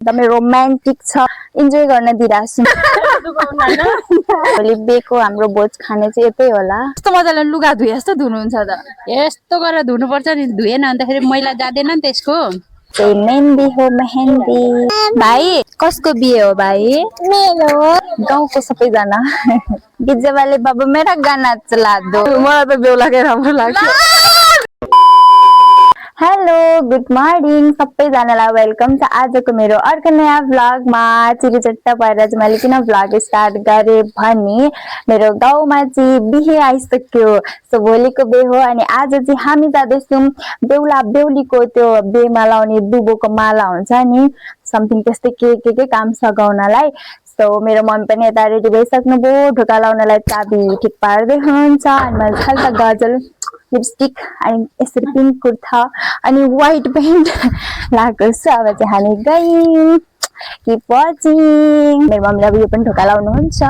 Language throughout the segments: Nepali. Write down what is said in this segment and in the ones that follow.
एकदमै रोमान्टिक छ इन्जोय गर्न दिइराछु भोलि बेको हाम्रो भोज खाने चाहिँ यतै होला कस्तो मजाले लुगा धुए जस्तो धुनुहुन्छ त यस्तो गरेर धुनुपर्छ नि धुएन अन्तखेरि मैला जाँदैन नि त्यसको मेहन्दी हो मेहन्दी भाइ कसको बिहे हो भाइ मेरो गाउँको सबैजना गिज्जेवाले बाबा मेरा गाना चला दो मलाई त बेहुलाकै राम्रो लाग्छ हेलो गुड मर्निङ सबैजनालाई वेलकम छ आजको मेरो अर्को नयाँ भ्लगमा चिरीचट्टा भएर चाहिँ मैले किन भ्लग स्टार्ट गरेँ भने मेरो गाउँमा चाहिँ बिहे आइसक्यो सो भोलिको बिहे हो अनि आज चाहिँ हामी जाँदैछौँ बेहुला बेहुलीको त्यो बिहेमा लाउने दुबोको माला हुन्छ नि समथिङ त्यस्तै के काम सघाउनलाई सो मेरो मम्मी पनि यता रेडी भइसक्नुभयो ढोका लाउनलाई चाबी ठिक पार्दै हुनुहुन्छ अनि मैले हल्का गजल लिपस्टिक अनि यसरी पिङ्क कुर्ता अनि व्हाइट प्यान्ट लगाएको छु अब चाहिँ हामी गयौँ कि वाचिङ मेरो मम्मीले अब यो पनि ढोका लाउनुहुन्छ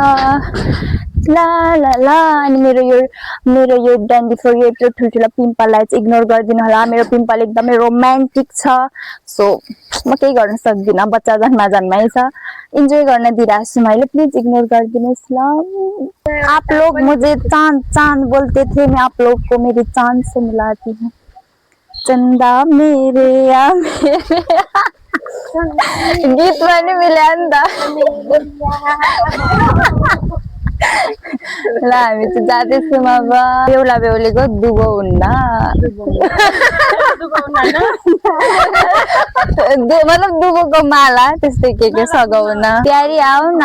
ला ला ला अनि मेरो यो डान्डी फर यो ठुल्ठुलो पिम्पललाई चाहिँ इग्नोर गरिदिनु होला मेरो पिम्पल एकदमै रोमान्टिक छ सो म केही गर्न सक्दिनँ बच्चा जन्मै छ इन्जोय गर्न दिइराछु मैले प्लिज इग्नोर गरिदिनुहोस् ल आप लोग मुझे चांद चांद बोलते थे मैं आप लोग को मेरी चांद से मिलाती हूँ चंदा मेरे या मेरे गीत पनि मिल्यो नि त ल हामी चाहिँ जाँदैछौँ अब बेहुला बेहुलीको दुबो हुन्न मतलब दुबोको माला त्यस्तै के सघाउन प्यारी आऊ न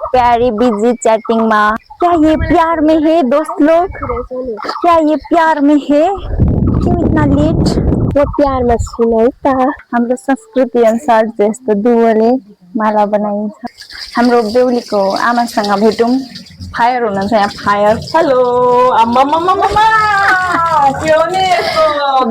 प्यारी बिजी चैटिंगमा क्या ये प्यार में है दोस्त लोग क्या ये प्यार में है क्यों इतना लेट वो प्यार में सुनै त हाम्रो संस्कृति अनुसार जस्तो दुबोले माला बनाइन्छ हाम्रो बेहुलीको आमासँग भेटौँ फायर हुनुहुन्छ यहाँ फायर हेलो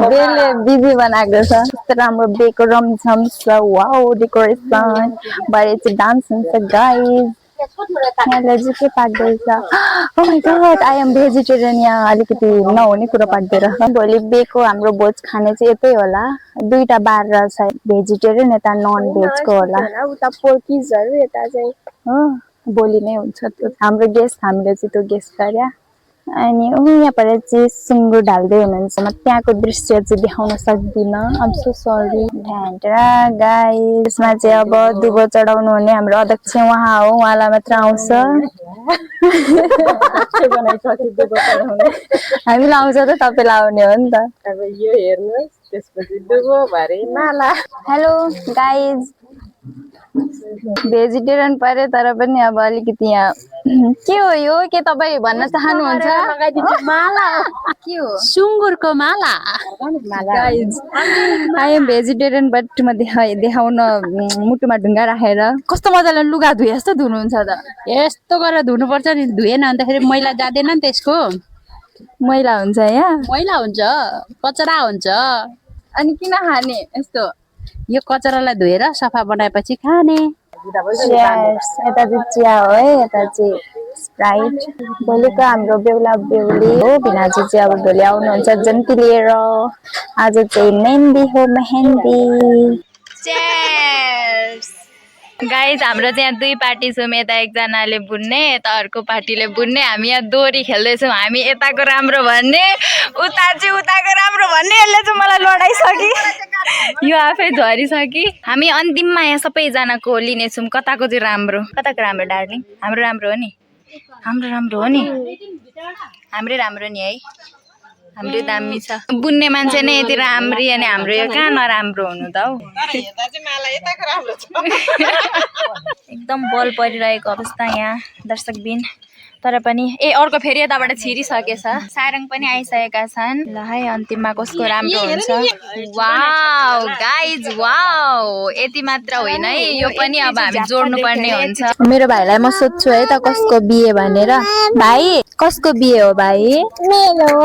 बेले बिजी बनाएको छ कस्तो राम्रो बेको रमझम छ वाउ डेकोरेसन बाहिर चाहिँ डान्स हुन्छ गाइज यहाँलाई चाहिँ के पाक्दैछ oh my god I am vegetarian यहाँ अलिकति नहुने कुरो पाक्दैन भोलि बेको हाम्रो भोज खाने चाहिँ यतै होला दुईटा बार छ भेजिटेरियन यता नन भेजको होला उता पोर्किजहरू यता चाहिँ हो भोलि नै हुन्छ त्यो हाम्रो गेस्ट हामीले चाहिँ त्यो गेस्ट गर्या अनि यहाँ पर चाहिँ सुँगुर ढाल्दै हुनुहुन्छ म त्यहाँको दृश्य चाहिँ देखाउन सक्दिनँ आम सो सरी ढ्यान्टरा गाइस यसमा चाहिँ अब दुबो चढाउनु हुने हाम्रो अध्यक्ष उहाँ हो उहाँलाई मात्र आउँछ हामीलाई आउँछ त तपाईँलाई आउने हो नि त अब यो हेर्नुहोस् त्यसपछि दुबो भरे माला हेलो गाइस भेजिटेरियन पर्यो तर पनि अब अलिकति यहाँ के हो यो के तपाईँ भन्न चाहनुहुन्छ माला के हो सुँगुरको माला guys I am vegetarian but म देखाउन मुटुमा ढुङ्गा राखेर कस्तो मजाले लुगा धुए जस्तो धुनुहुन्छ त यस्तो गरेर धुनुपर्छ नि धुएन अन्तखेरि मैला जाँदैन नि त्यसको मैला हुन्छ यहाँ मैला हुन्छ कचरा हुन्छ अनि किन खाने यस्तो यो कचरालाई धोएर सफा बनाएपछि खाने यता चाहिँ चिया हो है यता चाहिँ स्प्राइट भोलिको हाम्रो बेहुला बेहुली हो भिनाजु चाहिँ अब भोलि आउनुहुन्छ जन्ती लिएर आज चाहिँ मेहन्दी हो मेहन्दी गाइस हाम्रो चाहिँ यहाँ दुई पार्टी छौँ यता एकजनाले बुन्ने यता अर्को पार्टीले बुन्ने हामी यहाँ दोरी खेल्दैछौँ हामी यताको राम्रो भन्ने उता चाहिँ उताको राम्रो भन्ने यसले चाहिँ मलाई लडाइसकि यो आफै झरिसकि हामी अन्तिममा यहाँ सबैजनाको लिनेछौँ कताको चाहिँ राम्रो कताको राम्रो डार्लिङ हाम्रो राम्रो हो नि हाम्रो राम्रो हो नि हाम्रै राम्रो नि है हाम्रो दामी छ बुन्ने मान्छे नै यति राम्री अनि हाम्रो यो कहाँ नराम्रो हुनु त हौ एकदम बल परिरहेको अवस्था यहाँ दर्शकबिन तर पनि अर्को फेरि यताबाट छिरिसकेछ सारङ पनि आइसकेका छन् ल है अन्तिममा कसको राम्रो हुन्छ वाउ गाइज वाउ यति मात्र होइन है यो पनि अब हामी जोड्नु पर्ने हुन्छ मेरो भाइलाई म सोध्छु है त कसको बिहे भनेर भाइ कसको बिहे हो भाइ मेरो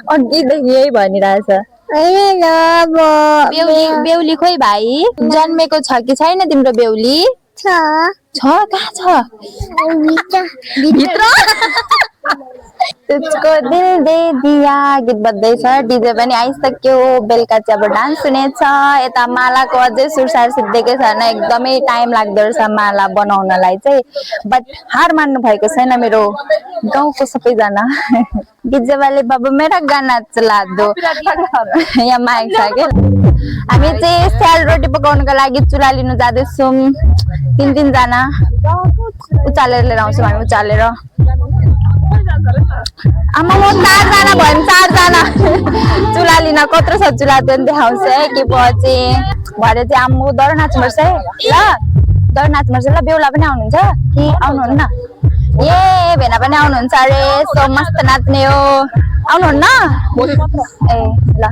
अघिदेखि यही भनिरहेछ बेहुली खोइ भाइ जन्मेको छ कि छैन तिम्रो बेहुली छ कहाँ छ भित्र तुझको दिल दे दिया गीत बज्दैछ डिजे पनि आइसक्यो बेलुका चाहिँ अब डान्स हुनेछ यता मालाको अझै सुरसार सिद्धिकै छैन एकदमै टाइम लाग्दो रहेछ माला बनाउनलाई चाहिँ बट हार मान्नु भएको छैन मेरो गाउँको सबैजना गिजे वाले बाबु मेरा गाना चला दो यहाँ माइक छ के हामी चाहिँ सेलरोटी पकाउनको लागि चुला लिनु जाँदैछौँ 3 जना उचालेर लिएर आउँछौँ हामी उचालेर आमा म 4 जना भयौँ 4 जना चुला लिन कत्रो छ चुला त्यो देखाउँछ है के पछि भरे चाहिँ आम्मु दर नाच्नुपर्छ है ल दर नाच्नुपर्छ ल बेहुला पनि आउनुहुन्छ कि आउनुहुन्न ए भेना पनि आउनुहुन्छ अरे सो मस्त नाच्ने हो आउनुहुन्न ए ल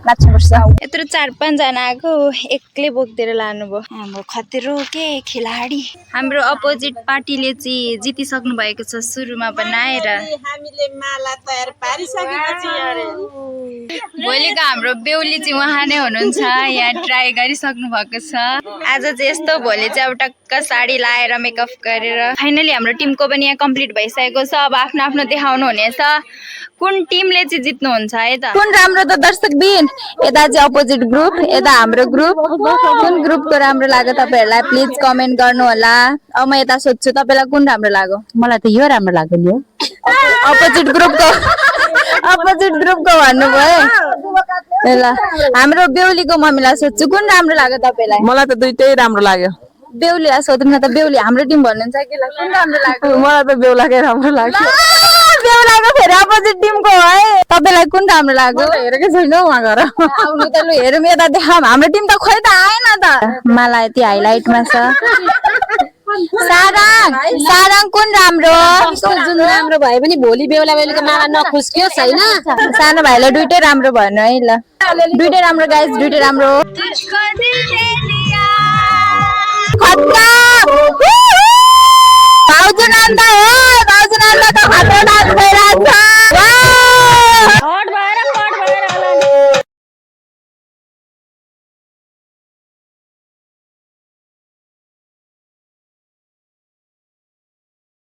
नाच्नुपर्छ यत्रो 4-5 जना आएको एक्लै बोक्दै लानुभयो हाम्रो खतरो के खेलाडी हाम्रो अपोजिट पार्टीले चाहिँ जितिसक्नु भएको छ सुरुमा बनाएर हामीले माला तयार पारिसकेपछि अरे भोलिको हाम्रो बेहुली चाहिँ उहाँ नै हुनुहुन्छ यहाँ ट्राई गरिसक्नु भएको छ आज चाहिँ यस्तो भोलि चाहिँ अब टक्क साडी लाएर मेकअप गरेर फाइनली हाम्रो टिमको पनि यहाँ कम्प्लिट भइसकेको छ अब आफ्नो आफ्नो देखाउनु हुनेछ कुन टिमले चाहिँ जित्नुहुन्छ है त कुन राम्रो त दर्शक बिन यता चाहिँ अपोजिट ग्रुप यता हाम्रो ग्रुप कुन ग्रुपको राम्रो लाग्यो तपाईहरुलाई प्लिज कमेन्ट गर्नु होला अब म यता सोध्छु तपाईलाई कुन राम्रो लाग्यो मलाई त यो राम्रो लाग्यो नि अपोजिट ग्रुपको भन्नुभयो ल हाम्रो बेहुलीको मम्मीलाई सोध्छु कुन राम्रो लाग्यो तपाईलाई मलाई त दुईटै राम्रो लाग्यो बेहुलीलाई सोध्नु न त बेहुली हाम्रो टिम भन्नुहुन्छ कि कुन राम्रो लाग्यो मलाई त बेहुलाकै राम्रो लाग्यो बेहुलाको फेरि अपोजिट टिमको है तपाईलाई कुन राम्रो लाग्यो हेरेकै छैन उहाँ घर आउनु त लु हेरौँ यता देखाऊँ हाम्रो टिम त खोइ त आएन त मलाई यति हाइलाइटमा छ सारङ कुन राम्रो जुन राम्रो भए पनि भोलि बेहुला बेहुलीको माला नखुस्कियो छैन सानो भाइलाई दुइटै राम्रो भन्नु है ल दुइटै राम्रो गाइस दुइटै राम्रो भाउजू नन्दा हो भाउजू नन्दा त खतरा डान्स